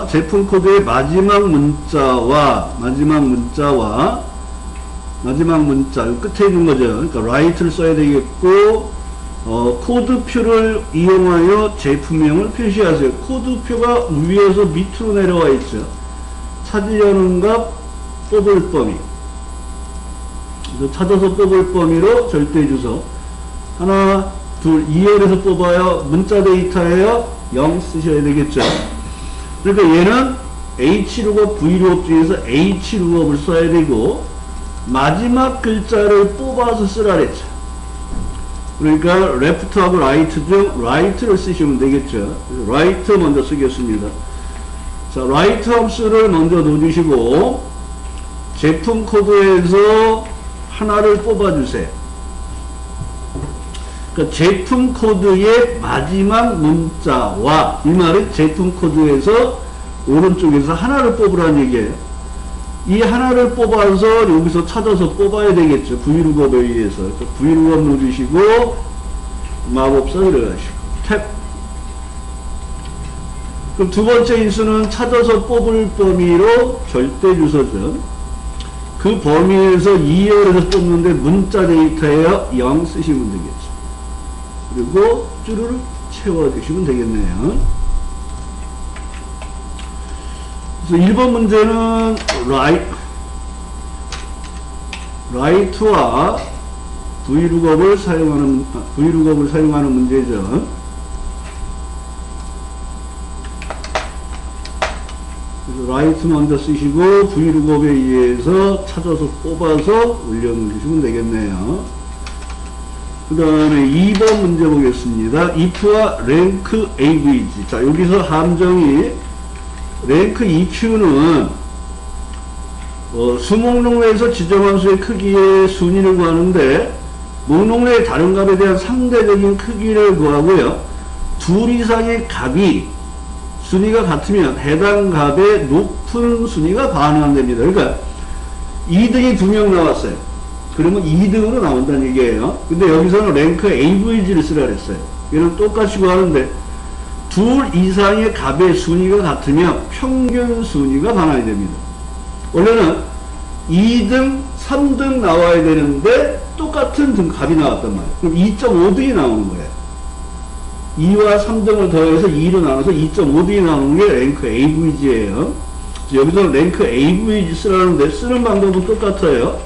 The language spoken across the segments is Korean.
제품 코드의 마지막 문자, 끝에 있는 거죠. 그러니까 write를 써야 되겠고, 코드표를 이용하여 제품명을 표시하세요. 코드표가 위에서 밑으로 내려와 있죠. 찾으려는 값, 뽑을 범위. 그래서 찾아서 뽑을 범위로 절대 주소. 하나, 둘, 2열에서 뽑아요. 문자 데이터예요. 0 쓰셔야 되겠죠. 그러니까 얘는 H룩업, V룩업 중에서 H룩업을 써야 되고, 마지막 글자를 뽑아서 쓰라 그랬죠. 그러니까 left하고 right 중 right를 쓰시면 되겠죠. right 먼저 쓰겠습니다. 자, right 함수를 먼저 넣어주시고 제품 코드에서 하나를 뽑아주세요. 그러니까 제품 코드의 마지막 문자와, 이 말은 제품 코드에서 오른쪽에서 하나를 뽑으라는 얘기예요. 이 하나를 뽑아서 여기서 찾아서 뽑아야 되겠죠. V룩업에 의해서. V룩업 누르시고 마법사 들어가시고 탭. 그럼 두 번째 인수는 찾아서 뽑을 범위로 절대 주소죠. 그 범위에서 2열에서 뽑는데 문자 데이터에 0 쓰시면 되겠죠. 그리고 쭈루를 채워주시면 되겠네요. 그래서 1번 문제는 right와 V룩업을 사용하는 문제죠. 그래서 right 먼저 쓰시고 V룩업에 의해서 찾아서 뽑아서 올려놓으시면 되겠네요. 그 다음에 2번 문제 보겠습니다. if와 rank average. 자, 여기서 함정이 rank EQ는 수목록 내에서 지정한 수의 크기의 순위를 구하는데, 목록 내의 다른 값에 대한 상대적인 크기를 구하고요. 둘 이상의 값이 순위가 같으면 해당 값의 높은 순위가 반환됩니다. 그러니까 2등이 2명 나왔어요. 그러면 2등으로 나온다는 얘기예요. 근데 여기서는 rank average를 쓰라 그랬어요. 얘는 똑같이 구하는데 둘 이상의 값의 순위가 같으면 평균 순위가 반환이 됩니다. 원래는 2등, 3등 나와야 되는데 똑같은 등 값이 나왔단 말이에요. 그럼 2.5등이 나오는 거예요. 2와 3등을 더해서 2로 나눠서 2.5등이 나오는 게 rank average예요. 여기서 rank average 쓰라는데 쓰는 방법은 똑같아요.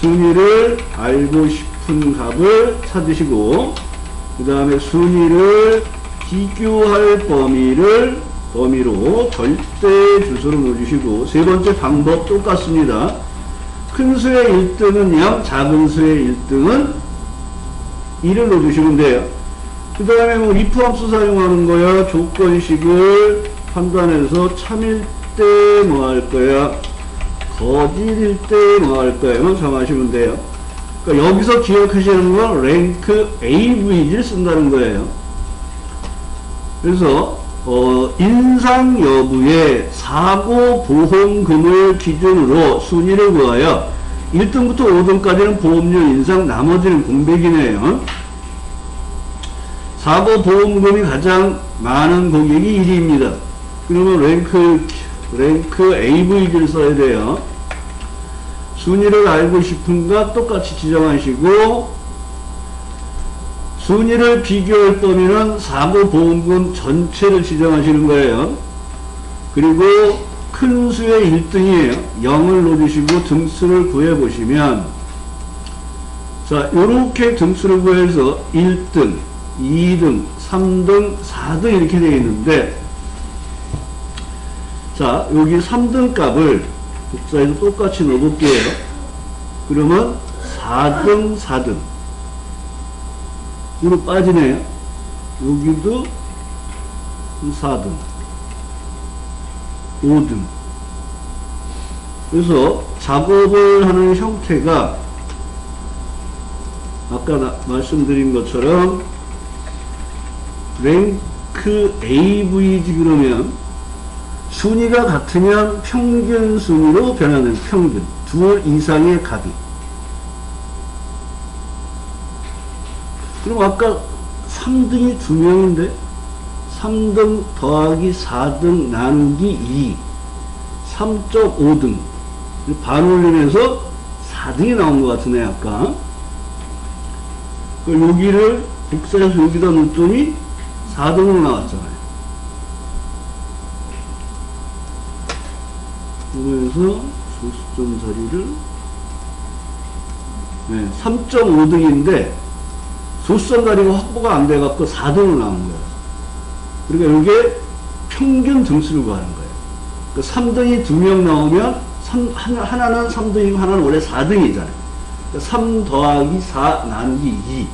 순위를 알고 싶은 값을 찾으시고, 그 다음에 순위를 비교할 범위로 절대 주소를 넣어주시고, 세 번째 방법 똑같습니다. 큰 수의 1등은 0, 작은 수의 1등은 1을 넣어주시면 돼요. 그 다음에 뭐 if 함수 사용하는 거야. 조건식을 판단해서 참일 때 뭐 할 거야, 거짓일 때 뭐 할 거야만 정하시면 돼요. 그러니까 여기서 기억하시는 건 rank average를 쓴다는 거예요. 그래서 인상 여부의 사고 보험금을 기준으로 순위를 구하여 1등부터 5등까지는 보험료 인상, 나머지는 공백이네요. 사고 보험금이 가장 많은 고객이 1위입니다. 그러면 rank average를 써야 돼요. 순위를 알고 싶은가 똑같이 지정하시고, 순위를 비교할 범위는 사고 보험금 전체를 지정하시는 거예요. 그리고 큰 수의 1등이에요. 0을 넣어주시고 등수를 구해보시면, 자, 요렇게 등수를 구해서 1등, 2등, 3등, 4등 이렇게 되어 있는데, 자, 여기 3등 값을 복사해서 똑같이 넣어볼게요. 그러면 4등, 4등. 이로 빠지네요. 여기도 4등, 5등. 그래서 작업을 하는 형태가 아까 말씀드린 것처럼 rank average 그러면 순위가 같으면 평균 순위로 변하는 평균. 둘 이상의 값이. 그럼 아까 3등이 2명인데 3등 더하기 4등 나누기 2 3.5등 반 올리면서 4등이 나온 것 같으네 아까. 여기를 복사해서 여기다 놓더니 4등으로 나왔잖아요. 그래서 소수점 자리를 3.5등인데 소수점 자리가 확보가 안 돼갖고 4등으로 나온 거예요. 그러니까 이게 평균 등수를 구하는 거예요. 그러니까 3등이 2명 나오면 하나는 3등이고 하나는 원래 4등이잖아요. 그러니까 3 더하기 4 나누기 2.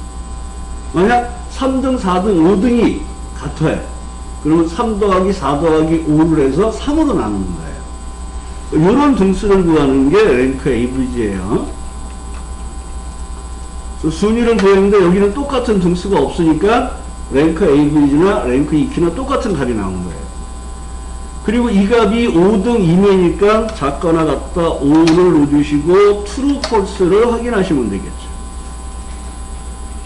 만약 3등, 4등, 5등이 같아요. 그러면 3 더하기 4 더하기 5를 해서 3으로 나누는 거예요. 이런 등수를 구하는 게 랭크 에이브리지예요. 순위를 구했는데 여기는 똑같은 등수가 없으니까 랭크 에이브리지나 랭크 EQ나 똑같은 값이 나온 거예요. 그리고 이 값이 5등 이내니까 작거나 같다 5를 넣어주시고 true, false를 확인하시면 되겠죠.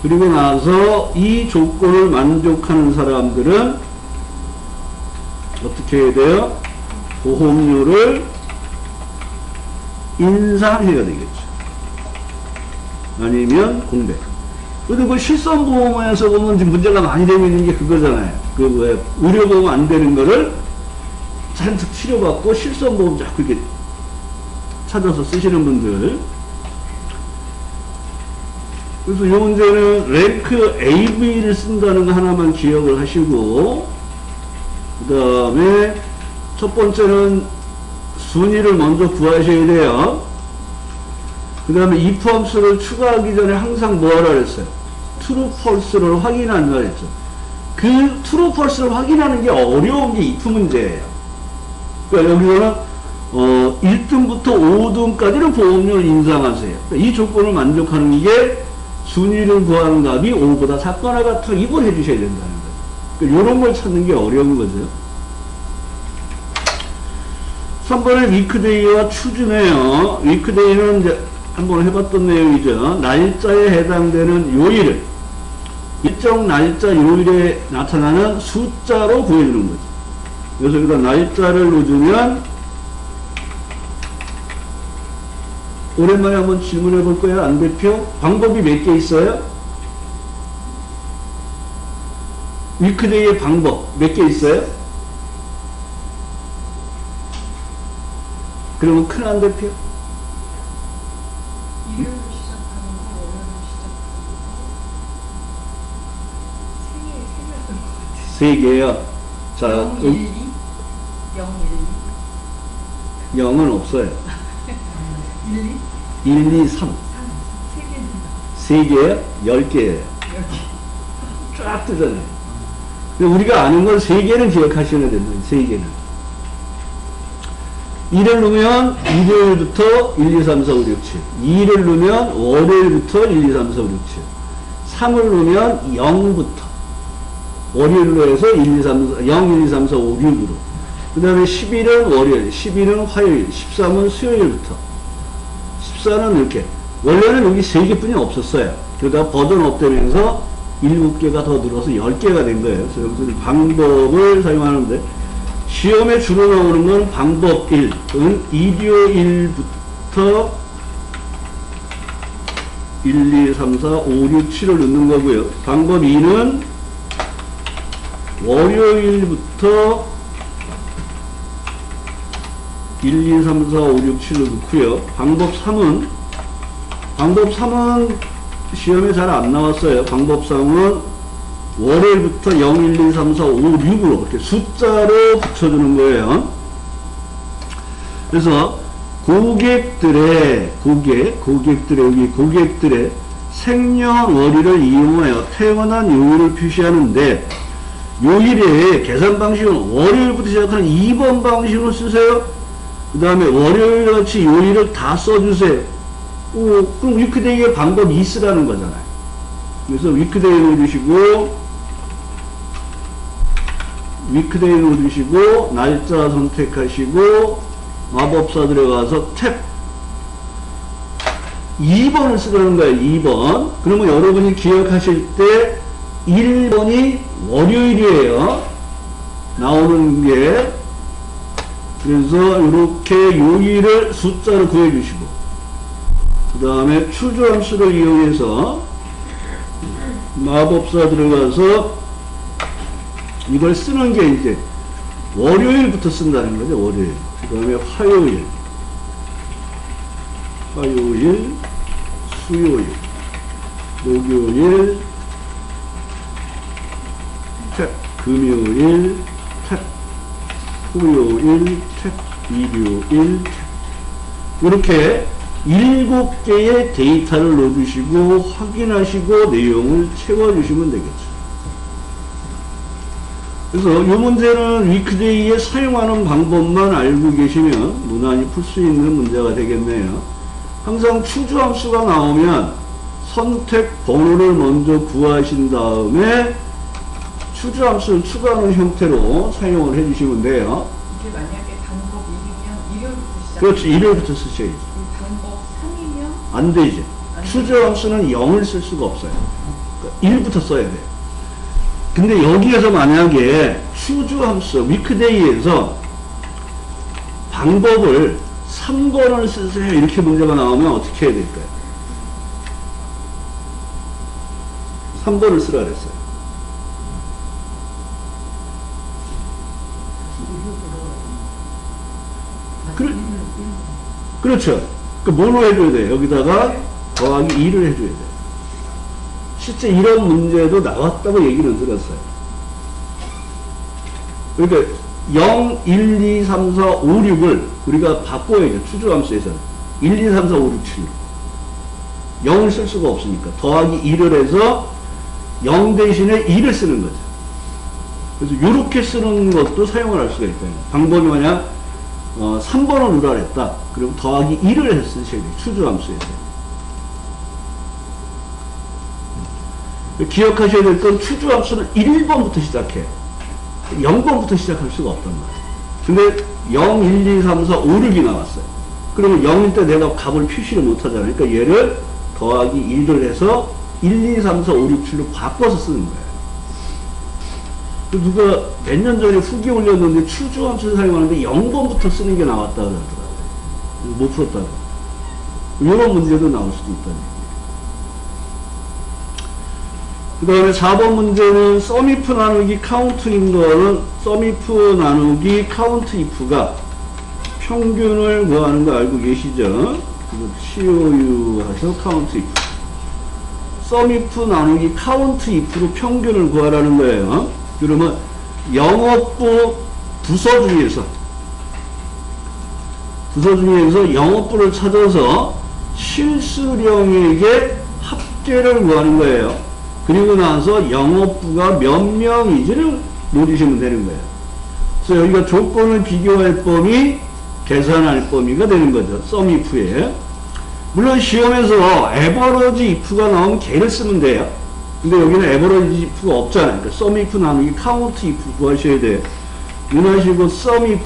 그리고 나서 이 조건을 만족하는 사람들은 어떻게 해야 돼요? 보험료를 인상해야 되겠죠. 아니면 공백. 그리고 그 실손보험에서 보면 지금 문제가 많이 되고 있는 게 그거잖아요. 그 의료보험 안 되는 거를 잔뜩 치료받고 실손보험 자꾸 이렇게 찾아서 쓰시는 분들. 그래서 이 문제는 랭크 AV를 쓴다는 거 하나만 기억을 하시고, 그 다음에 첫 번째는 순위를 먼저 구하셔야 돼요. 그 다음에 if 함수를 추가하기 전에 항상 뭐 하라 그랬어요? true, false를 확인한다 그랬죠. 그 true, false를 확인하는 게 어려운 게 if 문제예요. 그러니까 여기서는 1등부터 5등까지는 보험료를 인상하세요. 그러니까 이 조건을 만족하는 게 순위를 구하는 값이 5보다 작거나 같아 이걸 해주셔야 된다는 거예요. 그러니까 이런 걸 찾는 게 어려운 거죠. 3번에 위크데이와 추진해요. 위크데이는 이제 한번 해봤던 내용이죠. 날짜에 해당되는 요일을 일정 날짜 요일에 나타나는 숫자로 구해주는 거죠. 그래서 여기다 날짜를 넣어주면 오랜만에 한번 질문해 볼 거예요. 안 대표? 방법이 몇 개 있어요? 위크데이의 방법 몇 개 있어요? 그러면 큰 안 대표? 일요일로 시작하는 거, 월요일로 시작하는 거, 3개. 3개요. 자, 0, 1, 2? 0, 1, 2? 0은 없어요. 1, 2? 1, 2, 3. 3, 3개입니다. 3개예요? 10개예요. 10개. 쫙 뜨잖아요. 근데 우리가 아는 건 3개는 기억하셔야 됩니다. 3개는. 1을 넣으면 일요일부터 1, 2, 3, 4, 5, 6, 7. 2를 넣으면 월요일부터 1, 2, 3, 4, 5, 6, 7. 3을 넣으면 0부터. 월요일로 해서 1, 2, 3, 4, 0, 1, 2, 3, 4, 5, 6으로. 그 다음에 11은 월요일, 12는 화요일, 13은 수요일부터. 14는 이렇게. 원래는 여기 3개뿐이 없었어요. 그러다가 버전업 되면서 7개가 더 늘어서 10개가 된 거예요. 그래서 여기서 방법을 사용하는데, 시험에 주로 나오는 건 방법 1, 은 일요일부터 1, 2, 3, 4, 5, 6, 7을 넣는 거고요. 방법 2는 월요일부터 1, 2, 3, 4, 5, 6, 7을 넣고요. 방법 3은 시험에 잘 안 나왔어요. 방법 3은 월요일부터 0, 1, 2, 3, 4, 5, 6으로 이렇게 숫자로 붙여주는 거예요. 그래서 고객들의 생년월일을 이용하여 태어난 요일을 표시하는데, 요일의 계산 방식은 월요일부터 시작하는 2번 방식으로 쓰세요. 그 다음에 월요일같이 요일을 다 써주세요. 그럼 위크데이의 방법 2 쓰라는 거잖아요. 그래서 위크데이 넣어주시고 날짜 선택하시고 마법사 들어가서 탭 2번을 쓰라는 거예요. 2번. 그러면 여러분이 기억하실 때 1번이 월요일이에요. 나오는 게. 그래서 이렇게 요일을 숫자로 구해 주시고, 그 다음에 추주함수를 이용해서 마법사 들어가서 이걸 쓰는 게 이제 월요일부터 쓴다는 거죠. 월요일. 그 다음에 화요일, 수요일, 목요일, 금요일, 토요일, 일요일, 이렇게 7개의 데이터를 넣어주시고 확인하시고 내용을 채워주시면 되겠죠. 그래서 이 문제는 위크데이에 사용하는 방법만 알고 계시면 무난히 풀 수 있는 문제가 되겠네요. 항상 추주함수가 나오면 선택 번호를 먼저 구하신 다음에 추주함수를 추가하는 형태로 사용을 해주시면 돼요. 이게 만약에 방법 1이면 일요일부터 시작. 그렇지, 일요일부터 쓰셔야지. 방법 3이면 안 되지. 추주함수는 0을 쓸 수가 없어요. 그러니까 1부터 써야 돼요. 근데 여기에서 만약에 추주함수, 위크데이에서 방법을 3번을 쓰세요. 이렇게 문제가 나오면 어떻게 해야 될까요? 3번을 쓰라 그랬어요. 그렇죠. 그 뭘로 해줘야 돼요? 여기다가 더하기 2를 해줘야 돼요. 실제 이런 문제도 나왔다고 얘기는 들었어요. 그러니까 0, 1, 2, 3, 4, 5, 6을 우리가 바꿔야죠. 추주함수에서는 1, 2, 3, 4, 5, 6, 7 0을 쓸 수가 없으니까 더하기 2를 해서 0 대신에 2를 쓰는 거죠. 그래서 이렇게 쓰는 것도 사용을 할 수가 있다. 방법이 뭐냐? 3번을 누라 그랬다. 그리고 더하기 2를 해서 쓰셔야 돼요. 추주함수에서. 기억하셔야 될 건 추주함수는 1번부터 시작해. 0번부터 시작할 수가 없단 말이에요. 근데 0, 1, 2, 3, 4, 5, 6이 나왔어요. 그러면 0일 때 내가 값을 표시를 못 하잖아요. 그러니까 얘를 더하기 1을 해서 1, 2, 3, 4, 5, 6, 7로 바꿔서 쓰는 거예요. 누가 몇 년 전에 후기 올렸는데 추주함수를 사용하는데 0번부터 쓰는 게 나왔다 그러더라고요. 못 풀었다고. 이런 문제도 나올 수도 있다는 얘기예요. 그 다음에 4번 문제는 썸이프 나누기 카운트인 거는 썸이프 나누기 카운트 if가 평균을 구하는 거 알고 계시죠? COU 해서 카운트 if. 썸이프 나누기 카운트 if로 평균을 구하라는 거예요. 그러면 영업부 부서 중에서 영업부를 찾아서 실수령에게 합계를 구하는 거예요. 그리고 나서 영업부가 몇 명인지를 넣어주시면 되는 거예요. 그래서 여기가 조건을 비교할 범위, 계산할 범위가 되는 거죠. 썸이프에. 물론 시험에서 에버러지 if가 나오면 걔를 쓰면 돼요. 근데 여기는 에버러지 if가 없잖아요. 그러니까 썸이프 나누기 카운트 if 구하셔야 돼요. 문하시고 썸이프.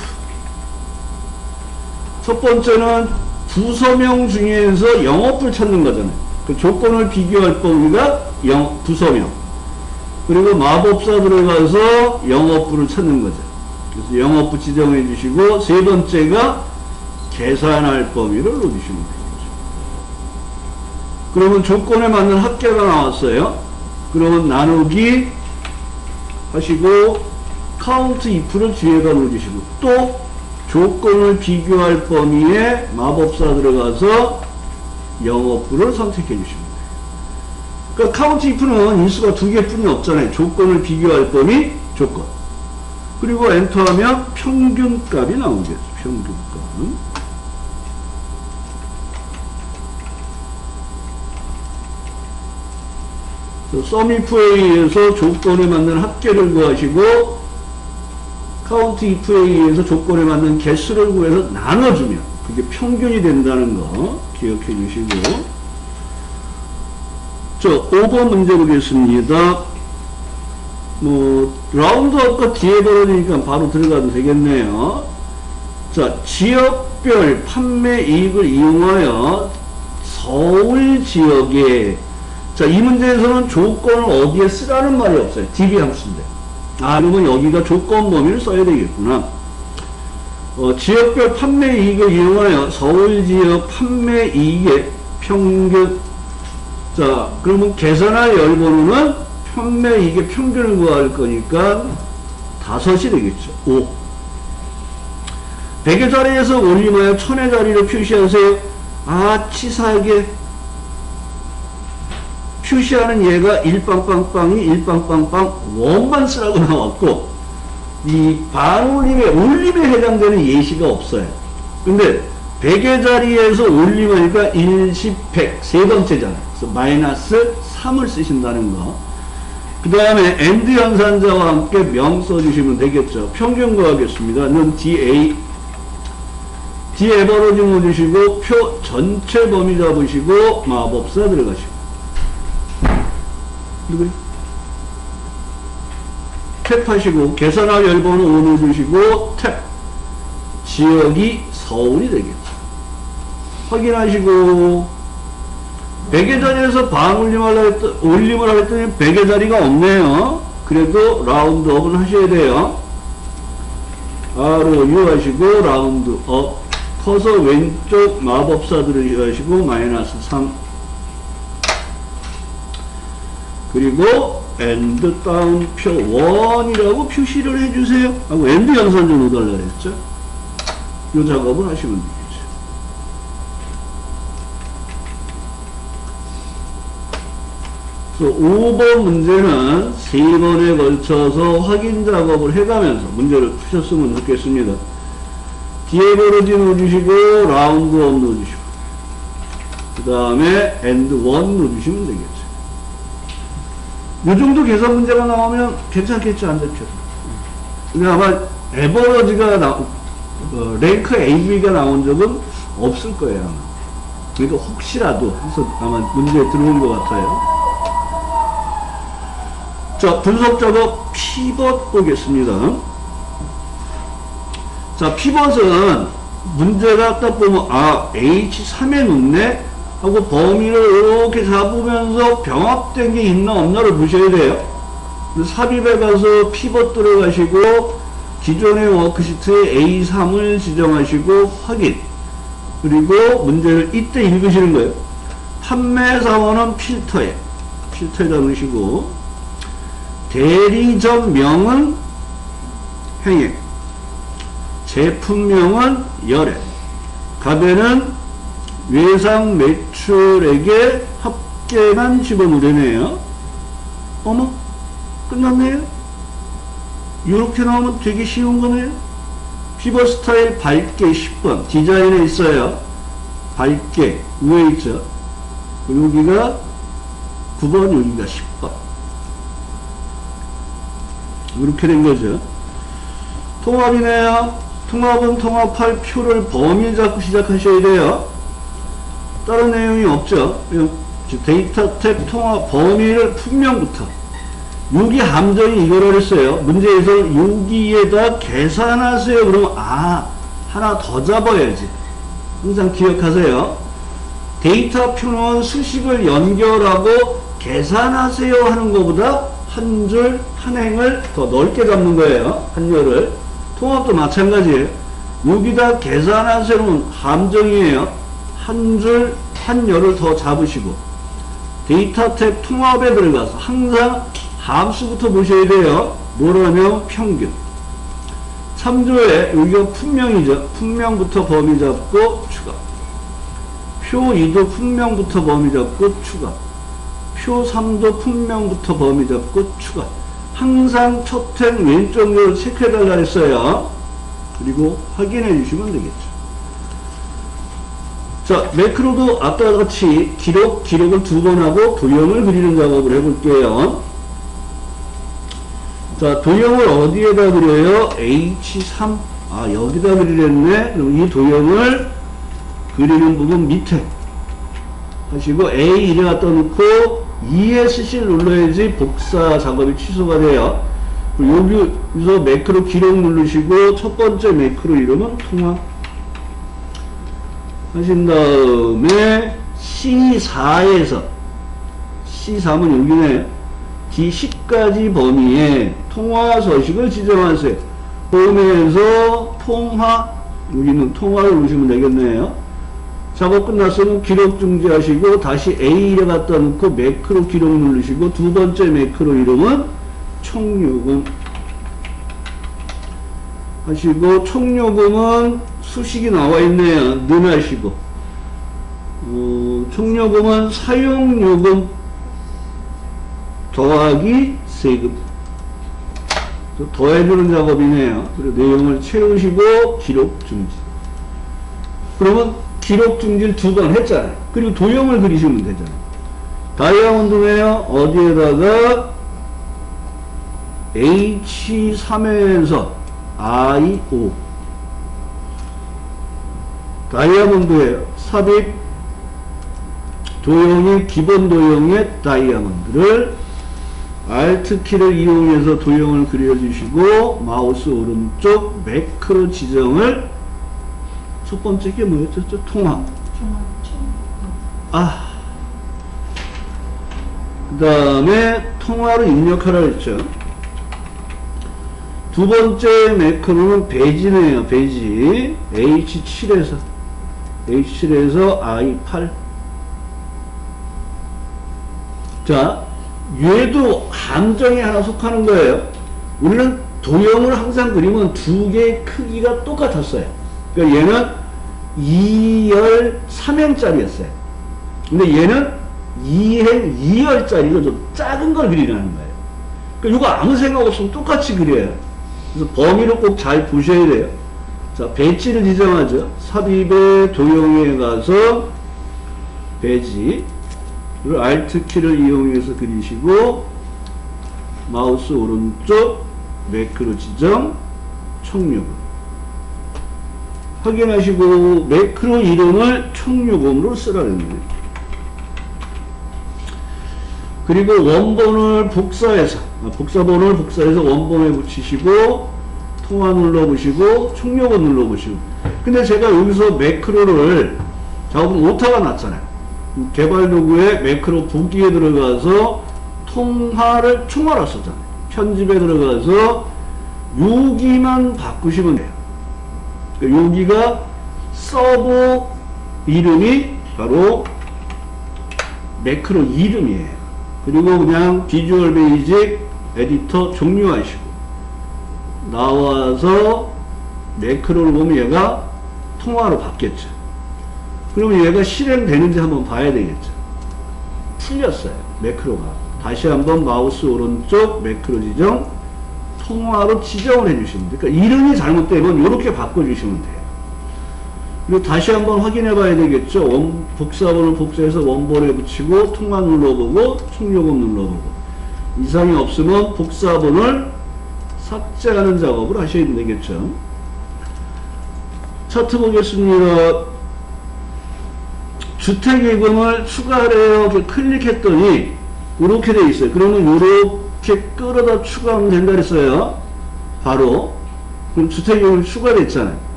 첫 번째는 부서명 중에서 영업부를 찾는 거잖아요. 그 조건을 비교할 범위가 부서명. 그리고 마법사 들어가서 영업부를 찾는 거죠. 그래서 영업부 지정해 주시고, 세 번째가 계산할 범위를 넣어주시면 되겠죠. 그러면 조건에 맞는 합계가 나왔어요. 그러면 나누기 하시고, 카운트 if를 뒤에다 넣어주시고, 또 조건을 비교할 범위에 마법사 들어가서 영업부를 선택해 주시면 돼요. 그러니까 카운트 if는 인수가 2개뿐이 없잖아요. 조건을 비교할 범위, 조건. 그리고 엔터하면 평균값이 나오겠죠. 평균값. 썸이프에 의해서 조건에 맞는 합계를 구하시고, 카운트 if에 의해서 조건에 맞는 개수를 구해서 나눠주면 그게 평균이 된다는 거 기억해 주시고. 자, 5번 문제 보겠습니다. 라운드업과 뒤에 벌어지니까 바로 들어가도 되겠네요. 자, 지역별 판매 이익을 이용하여 서울 지역에, 자, 이 문제에서는 조건을 어디에 쓰라는 말이 없어요. DB 함수인데. 아, 그러면 여기가 조건 범위를 써야 되겠구나. 지역별 판매 이익을 이용하여 서울 지역 판매 이익의 평균. 자, 그러면 계산할 열번호는 판매 이익의 평균을 구할 거니까 5이 되겠죠. 5. 100의 자리에서 올림하여 1000의 자리를 표시하세요. 아, 치사하게 표시하는 얘가 1빵빵빵이 1빵빵빵 원만 쓰라고 나왔고, 이 반올림에 올림에 해당되는 예시가 없어요. 근데 100의 자리에서 올림하니까 1, 10, 100 세 번째잖아요. 그래서 마이너스 3을 쓰신다는 거. 그 다음에 AND 연산자와 함께 명 써주시면 되겠죠. 평균 구하겠습니다. 는 DA D 에버러지 넣어주시고 표 전체 범위 잡으시고 마법사 들어가시고. 누구요? 탭하시고 계산할 열번호 5 넣어주시고 탭. 지역이 서울이 되겠죠. 확인하시고 100의 자리에서 올림을 하려 했더니 100의 자리가 없네요. 그래도 라운드업은 하셔야 돼요. ROU 하시고 라운드업 커서 왼쪽 마법사 들으시고 마이너스 3 그리고 AND 따옴표 1이라고 표시를 해주세요 하고 AND 연산 좀 넣어달라 그랬죠. 이 작업을 하시면 되겠죠. 그래서 5번 문제는 3번에 걸쳐서 확인 작업을 해가면서 문제를 푸셨으면 좋겠습니다. 뒤에 버러지 넣어주시고 라운드업 넣어주시고 그 다음에 AND 1 넣어주시면 되겠죠. 이 정도 계산 문제가 나오면 괜찮겠죠, 안 됐죠? 근데 아마 에버러지가 랭크 AB가 나온 적은 없을 거예요, 아마. 그러니까 혹시라도 해서 아마 문제에 들어온 것 같아요. 자, 분석 작업 피벗 보겠습니다. 자, 피벗은 문제가 딱 보면 아, H3에 놓네? 하고 범위를 이렇게 잡으면서 병합된 게 있나 없나를 보셔야 돼요. 삽입에 가서 피벗 들어가시고 기존의 워크시트에 A3을 지정하시고 확인. 그리고 문제를 이때 읽으시는 거예요. 판매 사원은 필터에 넣으시고 대리점명은 행액, 제품명은 열액, 가배는 외상 매출액의 합계만 집어넣으려네요. 어머, 끝났네요. 이렇게 나오면 되게 쉬운 거네요. 피벗 스타일 밝게 10번 디자인에 있어요. 밝게 위에 있죠. 여기가 9번, 여기가 10번. 이렇게 된 거죠. 통합이네요. 통합은 통합할 표를 범위 잡고 시작하셔야 돼요. 다른 내용이 없죠. 데이터 탭 통합 범위를 분명부터. 여기 함정이 이거를 했어요. 문제에서 여기에다 계산하세요. 그러면 아, 하나 더 잡아야지. 항상 기억하세요. 데이터 표는 수식을 연결하고 계산하세요 하는 것보다 한 줄, 한 행을 더 넓게 잡는 거예요. 한 열을. 통합도 마찬가지예요. 여기다 계산하세요는 함정이에요. 한 줄, 한 열을 더 잡으시고 데이터 탭 통합에 들어가서 항상 함수부터 보셔야 돼요. 뭐라면 평균. 참조에 여기가 분명이죠. 분명부터 범위 잡고 추가. 표 2도 분명부터 범위 잡고 추가. 표 3도 분명부터 범위 잡고 추가. 항상 첫행 왼쪽 열 체크해달라 했어요. 그리고 확인해 주시면 되겠죠. 자, 매크로도 아까 같이 기록을 2번 하고 도형을 그리는 작업을 해볼게요. 자, 도형을 어디에다 그려요? H3. 아, 여기다 그리랬네. 그럼 이 도형을 그리는 부분 밑에 하시고 A 1에 갖다 놓고 ESC를 눌러야지 복사 작업이 취소가 돼요. 여기서 매크로 기록 누르시고 첫 번째 매크로 이름은 통합 하신 다음에 C4에서 C3은 여기네. D10까지 범위에 통화 서식을 지정하세요. 홈에서 통화, 여기는 통화를 누르시면 되겠네요. 작업 끝났으면 기록 중지하시고 다시 A를 갖다 놓고 매크로 기록 누르시고 두 번째 매크로 이름은 총요금 하시고, 총요금은 수식이 나와 있네요. 넣으시고, 총요금은 사용요금 더하기 세금. 더해주는 작업이네요. 그리고 내용을 채우시고 기록 중지. 그러면 기록 중지를 2번 했잖아요. 그리고 도형을 그리시면 되잖아요. 다이아몬드네요. 어디에다가 H3에서 I5 다이아몬드예요. 삽입 도형이 기본 도형의 다이아몬드를 Alt키를 이용해서 도형을 그려주시고 마우스 오른쪽 매크로 지정을 첫 번째 게 뭐였죠? 통화. 그 다음에 통화로 입력하라 했죠. 두 번째 매크로는 배지네요. 배지. H7에서 I8. 자, 얘도 함정에 하나 속하는 거예요. 우리는 도형을 항상 그리면 두 개의 크기가 똑같았어요. 그러니까 얘는 2열 3행짜리였어요. 근데 얘는 2행 2열짜리로 좀 작은 걸 그리라는 거예요. 그러니까 이거 아무 생각 없으면 똑같이 그려요. 그래서 범위를 꼭 잘 보셔야 돼요. 자, 배지를 지정하죠. 삽입의 도형에 가서 배지 Alt키를 이용해서 그리시고 마우스 오른쪽 매크로 지정 총요금 확인하시고 매크로 이름을 총요금으로 쓰라는 거예요. 그리고 원본을 복사해서 원본에 붙이시고 통화 눌러보시고 총요금 눌러보시고. 근데 제가 여기서 매크로를 작업은 오타가 났잖아요. 개발 도구에 매크로 보기에 들어가서 통화를 총화로 썼잖아요. 편집에 들어가서 여기만 바꾸시면 돼요. 여기가 서버 이름이 바로 매크로 이름이에요. 그리고 그냥 비주얼 베이직 에디터 종료하시고 나와서 매크로를 보면 얘가 통화로 바뀌었죠. 그러면 얘가 실행되는지 한번 봐야 되겠죠. 풀렸어요. 매크로가. 다시 한번 마우스 오른쪽 매크로 지정 통화로 지정을 해주시면 돼요. 그러니까 이름이 잘못되면 이렇게 바꿔주시면 돼요. 그리고 다시 한번 확인해 봐야 되겠죠. 복사본을 복사해서 원본에 붙이고 통화 눌러보고 총요금 눌러보고 이상이 없으면 복사본을 삭제하는 작업을 하셔야 되겠죠. 차트 보겠습니다. 주택예금을 추가하래요. 클릭했더니 이렇게 돼 있어요. 그러면 이렇게 끌어다 추가하면 된다 그랬어요. 바로 그럼 주택예금이 추가됐잖아요.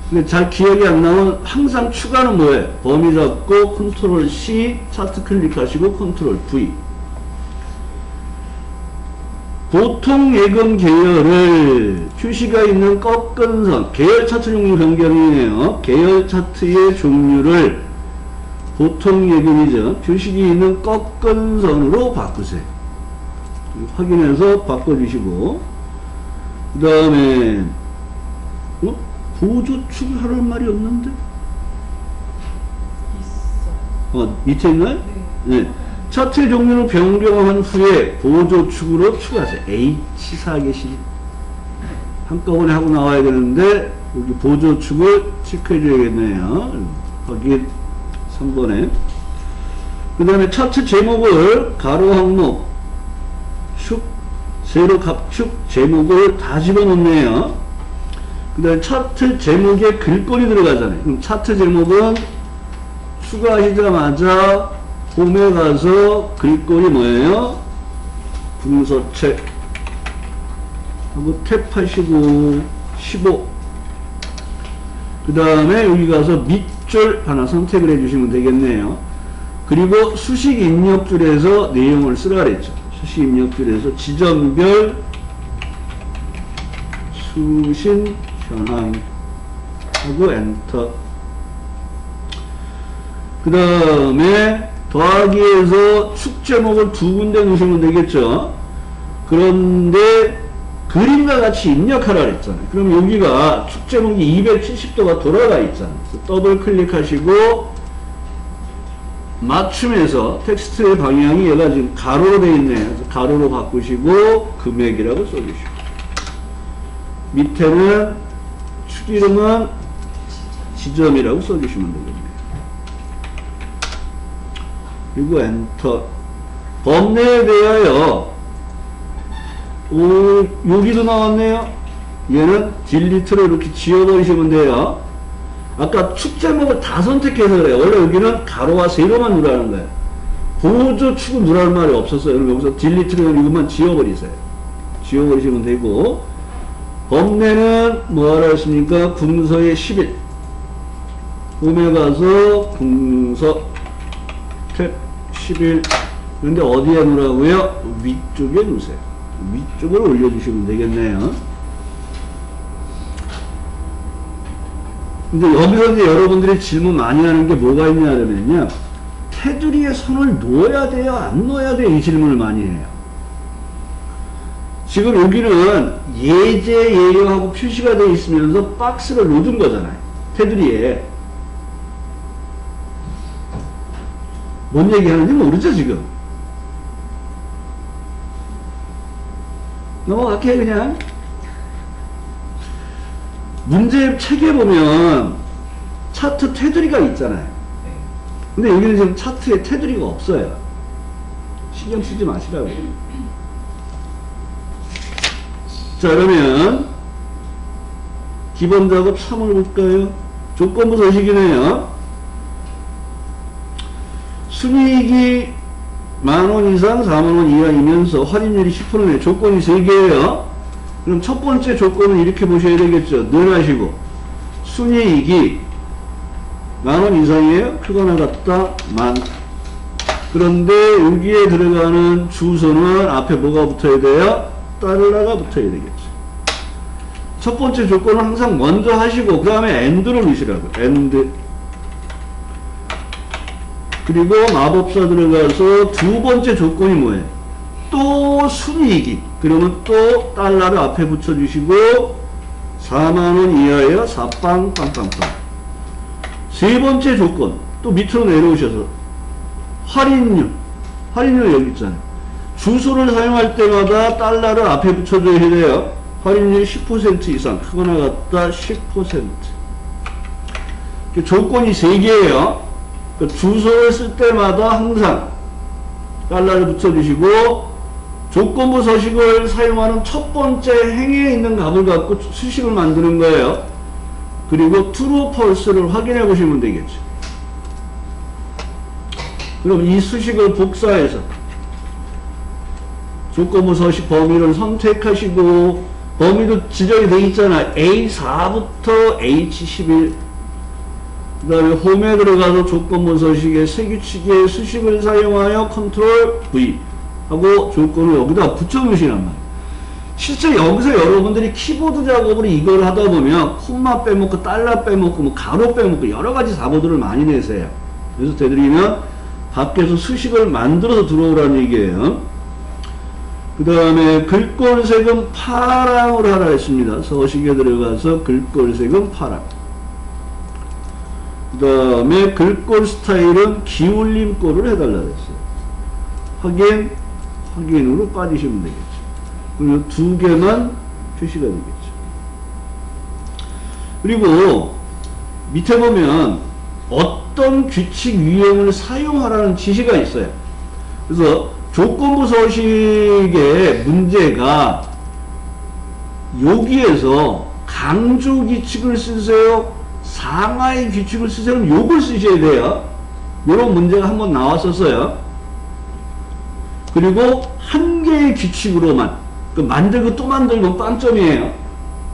근데 잘 기억이 안 나면 항상 추가는 뭐예요? 범위 잡고 컨트롤 C 차트 클릭하시고 컨트롤 V. 보통 예금 계열을 표시가 있는 꺾은 선 계열 차트 종류 변경이네요. 계열 차트의 종류를 보통 예금이죠. 표식이 있는 꺾은 선으로 바꾸세요. 확인해서 바꿔주시고 그 다음에 보조축을 하라는 말이 없는데? 있어. 밑에 있나요? 네. 네. 차트 종류를 변경한 후에 보조축으로 추가하세요. H4 계시 한꺼번에 하고 나와야 되는데 여기 보조축을 체크해 줘야겠네요. 확인 3번에 그 다음에 차트 제목을 가로 항목 축 세로 갑축 제목을 다 집어넣네요. 그 다음에 차트 제목에 글꼴이 들어가잖아요. 그럼 차트 제목은 추가하시자마자 홈에 가서 글꼴이 뭐예요? 분서책 하고 탭하시고 15 그 다음에 여기 가서 밑줄 하나 선택을 해주시면 되겠네요. 그리고 수식 입력줄에서 내용을 쓰라 그랬죠. 수식 입력줄에서 지점별 수신 현황 하고 엔터. 그 다음에 더하기에서 축 제목을 두 군데 넣으시면 되겠죠. 그런데 그림과 같이 입력하라 그랬잖아요. 그럼 여기가 축 제목이 270도가 돌아가 있잖아요. 그래서 더블 클릭하시고 맞춤해서 텍스트의 방향이 얘가 지금 가로로 되어 있네요. 그래서 가로로 바꾸시고 금액이라고 써주시고 밑에는 축 이름은 지점이라고 써주시면 되겠네요. 그리고 엔터. 범례에 대하여 여기도 나왔네요. 얘는 딜리트로 이렇게 지워버리시면 돼요. 아까 축 제목을 다 선택해서 그래요. 원래 여기는 가로와 세로만 누르라는 거예요. 보조 축을 누르라는 말이 없었어요. 그럼 여기서 딜리트로 이것만 지워버리세요. 지워버리시면 되고, 범례는 뭐하라 했습니까? 궁서의 10일. 홈에 가서 궁서 탭 10일. 근데 어디에 놓으라고요? 위쪽에 놓으세요. 위쪽을 올려주시면 되겠네요. 근데 여기서 이제 여러분들이 질문 많이 하는 게 뭐가 있냐면요. 테두리에 선을 놓아야 돼요? 안 놓아야 돼요? 이 질문을 많이 해요. 지금 여기는 예제, 예요하고 표시가 되어 있으면서 박스를 놓은 거잖아요. 테두리에. 뭔 얘기하는지 모르죠, 지금? 넘어갈게요, 그냥. 문제 책에 보면 차트 테두리가 있잖아요. 근데 여기는 지금 차트에 테두리가 없어요. 신경 쓰지 마시라고. 자, 그러면 기본 작업 3을 볼까요? 조건부 서식이네요. 순이익이 10,000원 이상 40,000원 이하이면서 할인율이 10%네. 조건이 3개예요. 그럼 첫 번째 조건은 이렇게 보셔야 되겠죠. 늘 하시고 순이익이 10,000원 이상이에요. 크거나 같다. 만. 그런데 여기에 들어가는 주소는 앞에 뭐가 붙어야 돼요? 달러가 붙어야 되겠죠. 첫 번째 조건은 항상 먼저 하시고 그 다음에 AND를 넣으시라고. AND. 그리고 마법사 들어가서 두 번째 조건이 뭐예요? 또 순이익이. 그러면 또 달러를 앞에 붙여주시고 40,000원 이하에요. 4빵빵빵빵. 세 번째 조건 또 밑으로 내려오셔서 할인율. 할인율 여기 있잖아요. 주소를 사용할 때마다 달러를 앞에 붙여줘야 돼요. 할인율 10% 이상 크거나 같다 10%. 조건이 3개예요. 주소를 쓸 때마다 항상 달러를 붙여주시고 조건부 서식을 사용하는 첫 번째 행에 있는 값을 갖고 수식을 만드는 거예요. 그리고 true, false를 확인해 보시면 되겠죠. 그럼 이 수식을 복사해서 조건부 서식 범위를 선택하시고 범위도 지정이 되어 있잖아. A4부터 H11. 그 다음에 홈에 들어가서 조건부 서식의 세규칙의 수식을 사용하여 컨트롤 V 하고 조건을 여기다 붙여 놓으시란 말이에요. 실제 여기서 여러분들이 키보드 작업을 이걸 하다 보면 콤마 빼먹고 달러 빼먹고 뭐 가로 빼먹고 여러 가지 작업들을 많이 내세요. 그래서 되도록이면 밖에서 수식을 만들어서 들어오라는 얘기예요. 그 다음에 글꼴색은 파랑으로 하라 했습니다. 서식에 들어가서 글꼴색은 파랑. 그 다음에 글꼴 스타일은 기울림꼴을 해달라 그랬어요. 확인으로 빠지시면 되겠죠. 그리고 두 개만 표시가 되겠죠. 그리고 밑에 보면 어떤 규칙 유형을 사용하라는 지시가 있어요. 그래서 조건부 서식의 문제가 여기에서 강조 규칙을 쓰세요? 상하의 규칙을 쓰세요? 요걸 쓰셔야 돼요. 요런 문제가 한번 나왔었어요. 그리고 한 개의 규칙으로만 만들고 또 만들고 빵점이에요.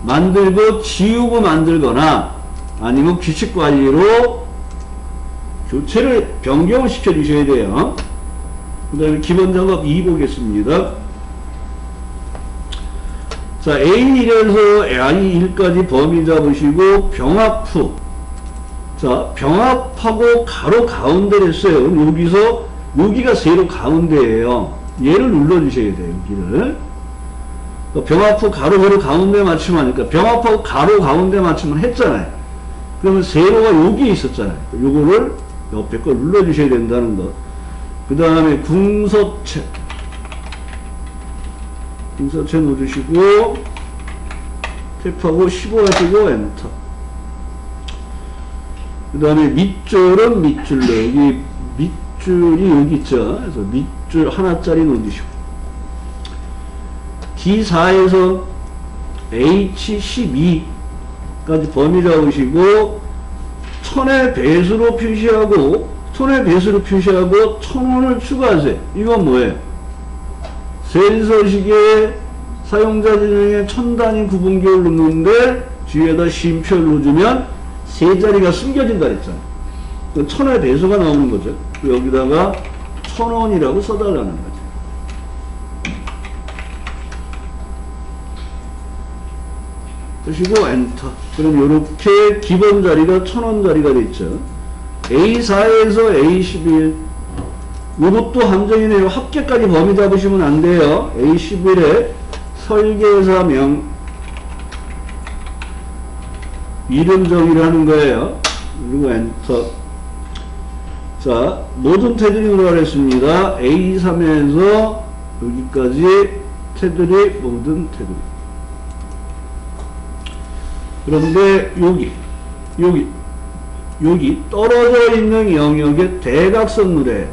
만들고 지우고 만들거나 아니면 규칙 관리로 교체를 변경을 시켜 주셔야 돼요. 그 다음에 기본 작업 2 보겠습니다. 자, A1에서 I1까지 범위 잡으시고 병합 후, 자, 병합하고 가로 가운데를 했어요. 여기서 여기가 세로 가운데예요. 얘를 눌러주셔야 돼요. 여기를. 병합 후 가로 세로 가운데 맞춤 하니까 병합하고 가로 가운데 맞춤을 했잖아요. 그러면 세로가 여기 있었잖아요. 요거를 옆에 걸 눌러주셔야 된다는 것. 그 다음에 궁서체 누르시고 탭하고 15 하시고 엔터. 그 다음에 밑줄은 밑줄로 여기 밑줄이 여기 있죠. 그래서 밑줄 하나짜리 넣으시고 D4에서 H12까지 범위 잡으시고 1000의 배수로 표시하고 1000원을 추가하세요. 이건 뭐예요? 세인서식의 사용자 진영에 1000단위 구분기를 넣는데 뒤에다 쉼표를 넣어주면 세 자리가 숨겨진다 그랬잖아요. 1000의 배수가 나오는 거죠. 여기다가 1000원이라고 써달라는 거죠. 그리고 엔터. 그럼 이렇게 기본 자리가 1000원 자리가 됐죠. A4에서 A11 이것도 함정이네요. 합계까지 범위 잡으시면 안 돼요. A11에 설계사명 이름 정의를 하는 거예요. 그리고 엔터. 자, 모든 테두리 들어가겠습니다. A3에서 여기까지 테두리, 모든 테두리. 그런데 여기 떨어져 있는 영역에 대각선 누래.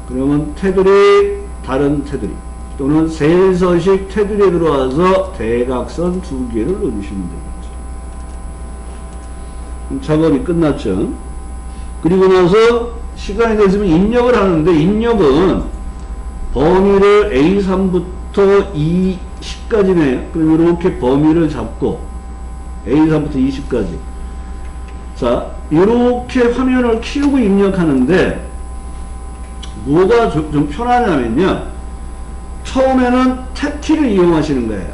그러면 테두리, 다른 테두리 또는 세일서식 테두리에 들어와서 대각선 2개를 넣어주시면 되겠죠. 작업이 끝났죠. 그리고 나서 시간이 됐으면 입력을 하는데, 입력은 범위를 A3부터 E10까지네요. 그럼 이렇게 범위를 잡고 A3부터 E10까지. 자, 이렇게 화면을 키우고 입력하는데 뭐가 좀 편하냐면요, 처음에는 탭키를 이용하시는 거예요.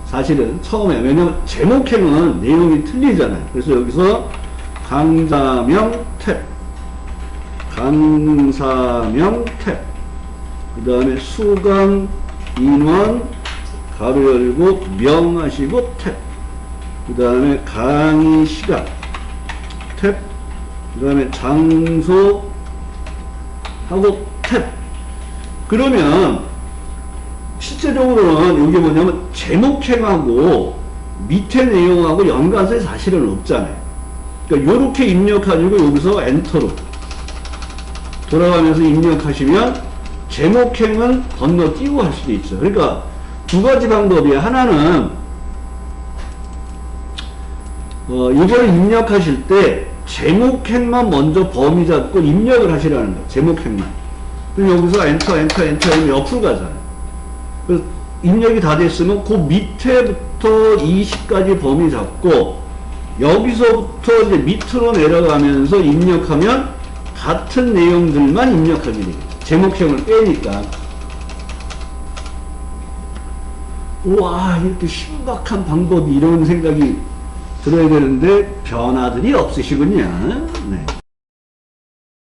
사실은 처음에. 왜냐면 제목행은 내용이 틀리잖아요. 그래서 여기서 강사명 탭, 강사명 탭, 그 다음에 수강 인원 가로 열고 명 하시고 탭, 그 다음에 강의 시간 탭, 그 다음에 장소 하고 탭. 그러면 실제적으로는 이게 뭐냐면 제목행하고 밑에 내용하고 연관성이 사실은 없잖아요. 그러니까 요렇게 입력하시고 여기서 엔터로 돌아가면서 입력하시면 제목행은 건너뛰고 할 수도 있죠. 그러니까 두 가지 방법이에요. 하나는 이걸 입력하실 때 제목행만 먼저 범위 잡고 입력을 하시라는 거예요. 제목행만. 그럼 여기서 엔터 하면 옆으로 가잖아요. 그래서 입력이 다 됐으면 그 밑에부터 20까지 범위 잡고 여기서부터 이제 밑으로 내려가면서 입력하면 같은 내용들만 입력하게 되겠죠. 제목형을 빼니까. 우와, 이렇게 신박한 방법이, 이런 생각이 들어야 되는데 변화들이 없으시군요. 네.